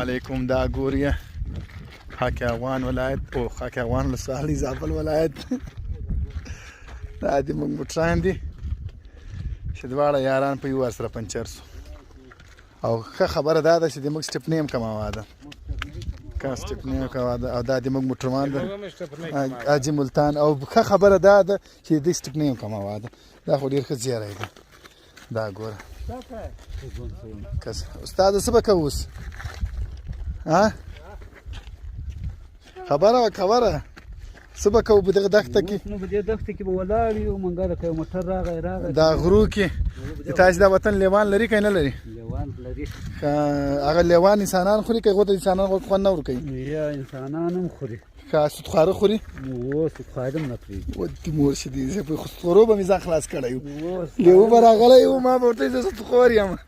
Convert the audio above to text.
علیکم. دا ګوریا خاک افغان ولایت او خاک افغان ولسوالۍ زابل ولایت دا دې موږ موټران دي چې دواړه یاران په یو ور سره پنچر سو او ښه خبره دا ده چې د موږ سټپنی هم کماوه ده که سټپنی هم کماوه ده او دا د موږ موټرمان ده حاجي ملتان او ښه خبره دا ده چې د سټپنی هم کماوه ده دا خو ډېر ښه زیری دی دا ګوره استاده څه به کوو اوس خبره وه څه به کوو په دغه دښته کې نو په دې دښته کې به ولاړ یو منګه که موټر راغی دا غرو کې تاسو دا وطن لیوان لري که نه لري لیوان لري هغه لیوان انسانان خوري که هغو ته انسانان خوند نه ورکوي یا انسانان هم خوري که سودخواره خوري او سودخواره هم نه پرېږدي ودې مور شدي زه په سودخورو به مې ځان خلاص کړی و لیوه به راغلی و ما به ورته وایي زه سودخور یم